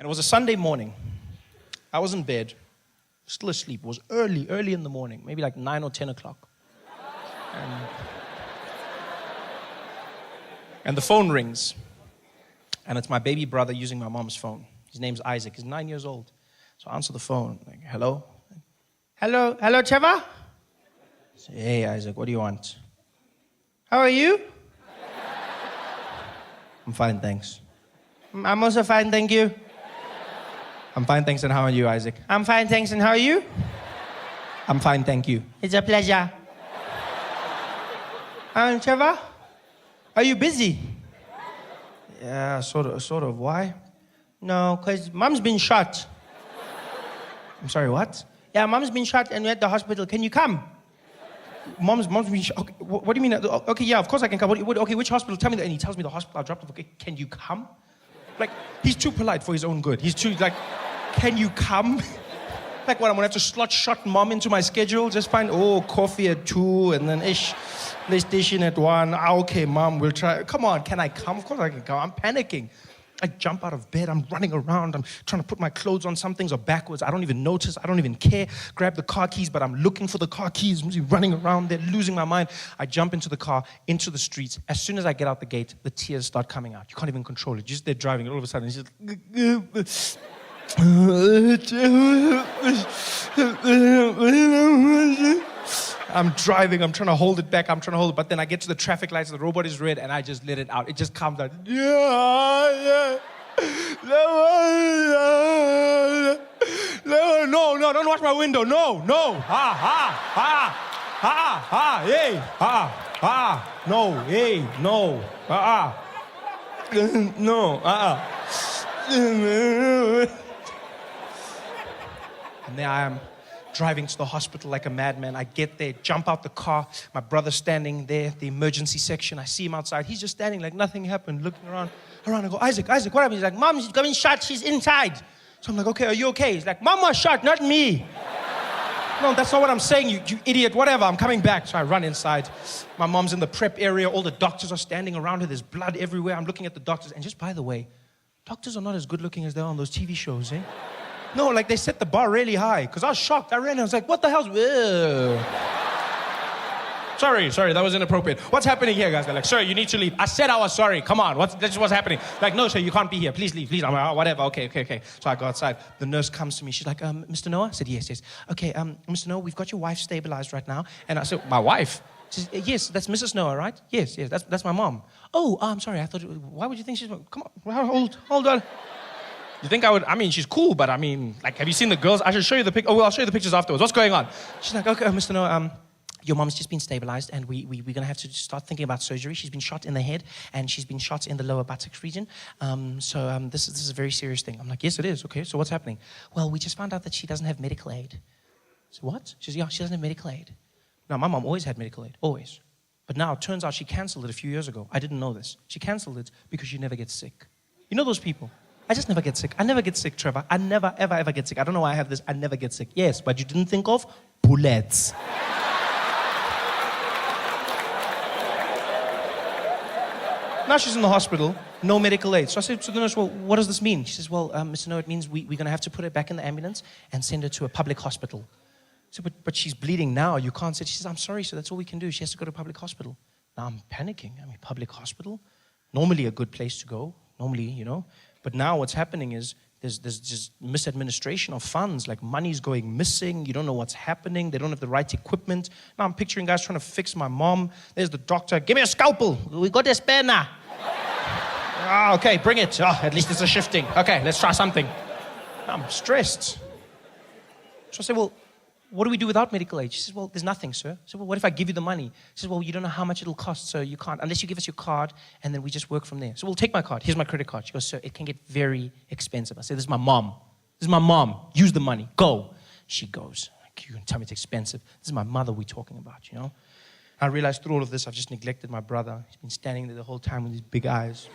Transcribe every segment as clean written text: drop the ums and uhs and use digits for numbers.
And it was a Sunday morning. I was in bed, still asleep. It was early in the morning, maybe like 9 or 10 o'clock. And the phone rings. And it's my baby brother using my mom's phone. His name's Isaac. He's 9 years old. So I answer the phone. Like, hello? Hello, Trevor? I say, hey, Isaac, what do you want? How are you? I'm fine, thanks. I'm also fine, thank you. I'm fine, thanks, and how are you, Isaac? I'm fine, thanks, and how are you? I'm fine, thank you. It's a pleasure. Trevor? Are you busy? Yeah, sort of. Why? No, because Mom's been shot. I'm sorry, what? Yeah, Mom's been shot and we're at the hospital. Can you come? Mom's been shot. Okay, what do you mean? Okay, yeah, of course I can come. Okay, which hospital? Tell me that. And he tells me the hospital I dropped off. Okay, can you come? Like, he's too polite for his own good. He's too, like, can you come? Like, what, I'm gonna have to slot shot Mom into my schedule? Just find, coffee at 2 and then PlayStation at 1. Okay, Mom, we'll try. Come on, can I come? Of course I can come. I'm panicking. I jump out of bed, I'm running around, I'm trying to put my clothes on, some things are backwards, I don't even notice, I don't even care. Grab the car keys, but I'm looking for the car keys, running around there, losing my mind. I jump into the car, into the streets. As soon as I get out the gate, the tears start coming out. You can't even control it. You're just there driving, and all of a sudden, it's just... I'm driving, I'm trying to hold it back, but then I get to the traffic lights, the robot is red, and I just let it out. It just comes out. No, don't watch my window. No. Hey, no, hey, no, no, And there I am, driving to the hospital like a madman. I get there, jump out the car. My brother's standing there, the emergency section. I see him outside. He's just standing like nothing happened, looking around. I go, Isaac, what happened? He's like, Mom's getting shot. She's inside. So I'm like, okay, are you okay? He's like, Mom was shot, not me. No, that's not what I'm saying, you idiot. Whatever, I'm coming back. So I run inside. My mom's in the prep area. All the doctors are standing around her. There's blood everywhere. I'm looking at the doctors. And just by the way, doctors are not as good looking as they are on those TV shows, eh? No, like they set the bar really high. Because I was shocked. I ran. I was like, what the hell's... Sorry, that was inappropriate. What's happening here, guys? They're like, sir, you need to leave. I said I was sorry. Come on, that's just what's happening. Like, no, sir, you can't be here. Please leave, please. I'm like, whatever, okay. So I go outside. The nurse comes to me. She's like, Mr. Noah? I said, yes. Okay, Mr. Noah, we've got your wife stabilized right now. And I said, my wife? She says, yes, that's Mrs. Noah, right? Yes, that's my mom. Oh, I'm sorry. I thought, why would you think she's... Come on, hold on. You think I would... I mean, she's cool, but I mean, like, have you seen the girls? I should show you the pic... Oh, well, I'll show you the pictures afterwards. What's going on? She's like, okay, Mr. Noah, your mom's just been stabilized, and we're going to have to start thinking about surgery. She's been shot in the head, and she's been shot in the lower buttocks region. This is a very serious thing. I'm like, yes, it is. Okay, so what's happening? Well, we just found out that she doesn't have medical aid. So what? She says, yeah, she doesn't have medical aid. Now, my mom always had medical aid, always. But now, it turns out she canceled it a few years ago. I didn't know this. She canceled it because she never gets sick. You know those people? I just never get sick. I never get sick, Trevor. I never, ever get sick. I don't know why I have this. I never get sick. Yes, but you didn't think of bullets. Now she's in the hospital, no medical aid. So I said to the nurse, well, what does this mean? She says, well, Mr. Noah, it means we're going to have to put her back in the ambulance and send her to a public hospital. So, but she's bleeding now. You can't say. She says, I'm sorry, sir. That's all we can do. She has to go to a public hospital. Now I'm panicking. I mean, public hospital? Normally a good place to go. Normally, you know. But now what's happening is there's just misadministration of funds. Like money's going missing. You don't know what's happening. They don't have the right equipment. Now I'm picturing guys trying to fix my mom. There's the doctor. Give me a scalpel. We got a spare now. Okay, bring it. At least it's a shifting. Okay, let's try something. I'm stressed. So I say, well, what do we do without medical aid? She says, well, there's nothing, sir. I said, well, what if I give you the money? She says, well, you don't know how much it'll cost, so you can't, unless you give us your card, and then we just work from there. So we'll take my card. Here's my credit card. She goes, sir, it can get very expensive. I said, this is my mom. Use the money. Go. She goes, you can tell me it's expensive. This is my mother we're talking about, you know? I realized through all of this, I've just neglected my brother. He's been standing there the whole time with his big eyes.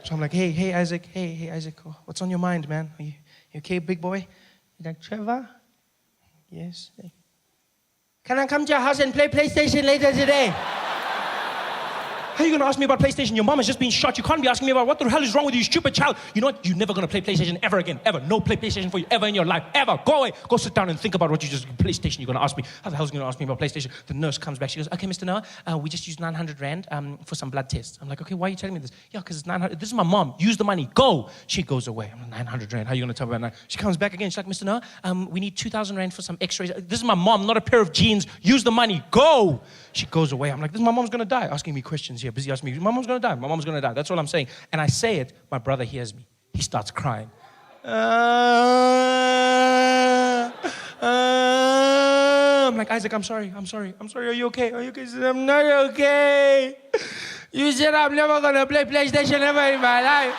So I'm like, hey, Isaac. Hey, Isaac. What's on your mind, man? Are you okay, big boy? He's like, Trevor? Yes. Can I come to your house and play PlayStation later today? How are you going to ask me about PlayStation? Your mom has just been shot. You can't be asking me about what the hell is wrong with you, stupid child. You know what? You're never going to play PlayStation ever again. Ever. No play PlayStation for you ever in your life. Ever. Go away. Go sit down and think about what you just... PlayStation, you're going to ask me. How the hell is going to ask me about PlayStation? The nurse comes back. She goes, okay, Mr. Noah, we just used 900 Rand for some blood tests. I'm like, okay, why are you telling me this? Yeah, because it's 900. This is my mom. Use the money. Go. She goes away. I'm like, 900 Rand. How are you going to tell me about that? She comes back again. She's like, Mr. Noah, we need 2,000 Rand for some x-rays. This is my mom, not a pair of jeans. Use the money. Go. She goes away. I'm like, this is my mom's going to die. Asking me questions here. Busy asking me, my mom's going to die. My mom's going to die. That's all I'm saying. And I say it. My brother hears me. He starts crying. I'm like, Isaac, I'm sorry. Are you okay? He says, I'm not okay. You said I'm never going to play PlayStation ever in my life.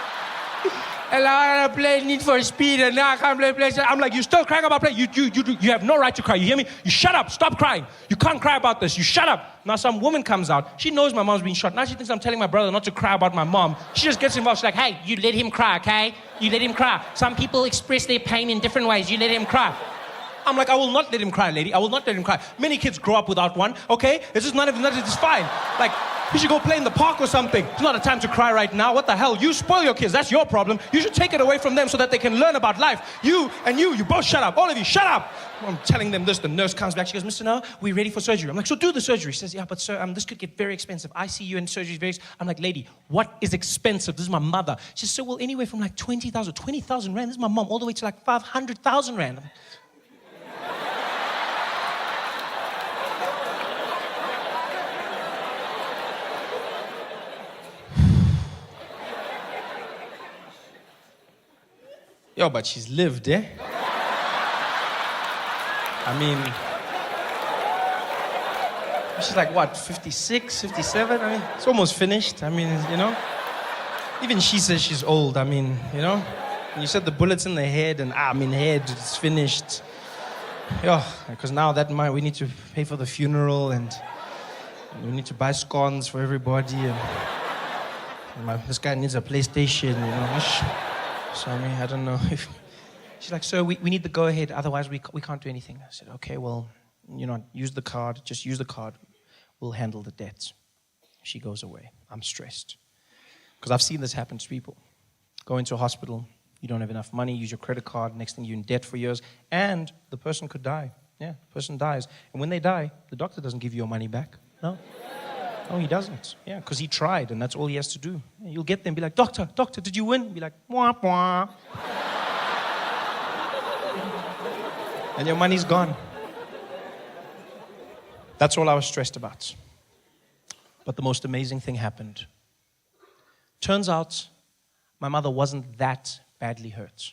And I want to play Need for Speed, and now I can't play PlayStation. I'm like, you're still crying about play? You have no right to cry. You hear me? You shut up. Stop crying. You can't cry about this. You shut up. Now some woman comes out. She knows my mom's been shot. Now she thinks I'm telling my brother not to cry about my mom. She just gets involved. She's like, hey, you let him cry, okay? You let him cry. Some people express their pain in different ways. You let him cry. I'm like, I will not let him cry, lady. I will not let him cry. Many kids grow up without one, okay? It's just it's fine. Like, you should go play in the park or something. It's not a time to cry right now. What the hell? You spoil your kids. That's your problem. You should take it away from them so that they can learn about life. You both shut up. All of you, shut up. I'm telling them this. The nurse comes back. She goes, Mr. Noah, we're ready for surgery. I'm like, so do the surgery. She says, yeah, but sir, this could get very expensive. ICU and surgery is very expensive. I'm like, lady, what is expensive? This is my mother. She says, so well, anyway, from like 20,000 Rand. This is my mom, all the way to like 500,000 Rand. Yo, but she's lived, eh? I mean, she's like, what, 56, 57? I mean, it's almost finished. I mean, you know? Even she says she's old. I mean, you know? And you said the bullet's in the head, and head, it's finished. Yo, because now we need to pay for the funeral, and we need to buy scones for everybody, and this guy needs a PlayStation, you know? So, I don't know if... She's like, sir, we need the go-ahead, otherwise we can't do anything. I said, okay, well, use the card, just use the card. We'll handle the debts. She goes away. I'm stressed. Because I've seen this happen to people. Go into a hospital, you don't have enough money, use your credit card, next thing you're in debt for years, and the person could die. Yeah, the person dies. And when they die, the doctor doesn't give you your money back. No. No, he doesn't. Yeah, because he tried, and that's all he has to do. Yeah, you'll get them, be like, doctor, did you win? Be like, wah, wah. And your money's gone. That's all I was stressed about. But the most amazing thing happened. Turns out, my mother wasn't that badly hurt.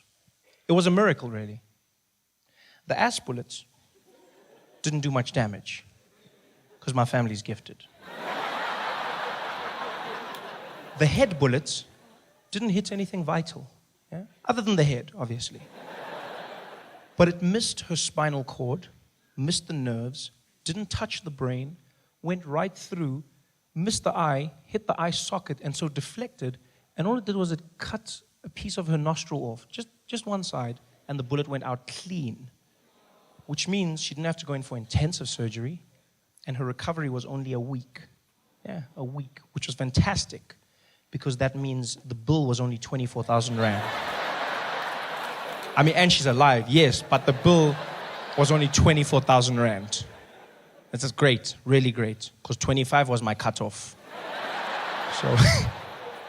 It was a miracle, really. The ass bullets didn't do much damage, because my family's gifted. The head bullets didn't hit anything vital, yeah? Other than the head, obviously. But it missed her spinal cord, missed the nerves, didn't touch the brain, went right through, missed the eye, hit the eye socket, and so deflected, and all it did was it cut a piece of her nostril off, just one side, and the bullet went out clean, which means she didn't have to go in for intensive surgery, and her recovery was only a week. Yeah, a week, which was fantastic, because that means the bill was only 24,000 Rand. I mean, and she's alive, yes, but the bill was only 24,000 Rand. This is great, really great, because 25 was my cutoff. So,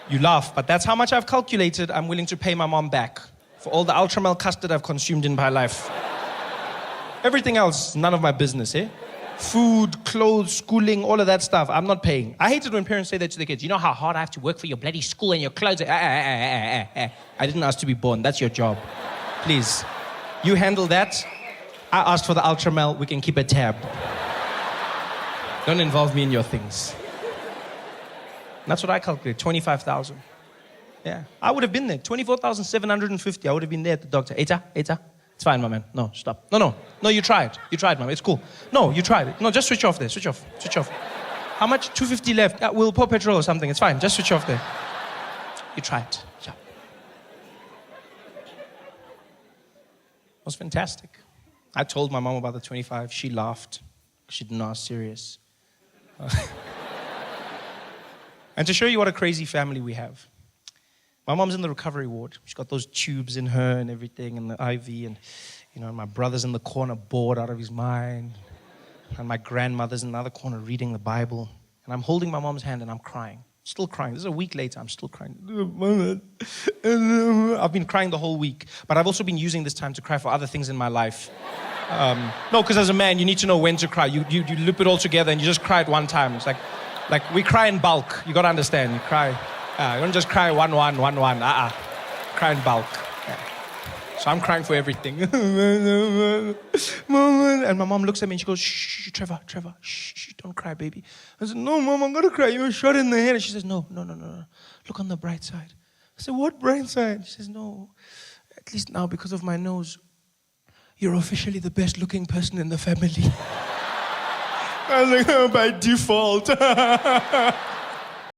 you laugh, but that's how much I've calculated I'm willing to pay my mom back for all the Ultramel custard I've consumed in my life. Everything else, none of my business, eh? Food, clothes, schooling, all of that stuff, I'm not paying. I hate it when parents say that to their kids. You know how hard I have to work for your bloody school and your clothes? I didn't ask to be born. That's your job. Please. You handle that. I asked for the Ultramel. We can keep a tab. Don't involve me in your things. That's what I calculate, 25,000. Yeah. I would have been there. 24,750. I would have been there at the doctor. Eta. It's fine, my man. No, stop. No, you tried. You tried, mama. It's cool. No, you tried it. No, just switch off there. Switch off. How much? 250 left. We'll pour petrol or something. It's fine. Just switch off there. You tried. Yeah. It was fantastic. I told my mom about the 25. She laughed. She didn't know I was serious. And to show you what a crazy family we have, my mom's in the recovery ward. She's got those tubes in her and everything, and the IV, and my brother's in the corner bored out of his mind, and my grandmother's in another corner reading the Bible, and I'm holding my mom's hand and I'm crying, still crying. This is a week later, I'm still crying. I've been crying the whole week, but I've also been using this time to cry for other things in my life. No, because as a man, you need to know when to cry. You loop it all together and you just cry at one time. It's like we cry in bulk. You got to understand, you cry. You don't just cry one. Cry in bulk. Yeah. So I'm crying for everything. And my mom looks at me and she goes, shh, Trevor, shh, don't cry, baby. I said, no, Mom, I'm going to cry. You were shot in the head. And she says, no. Look on the bright side. I said, what bright side? She says, no, at least now because of my nose, you're officially the best looking person in the family. I was like, oh, by default.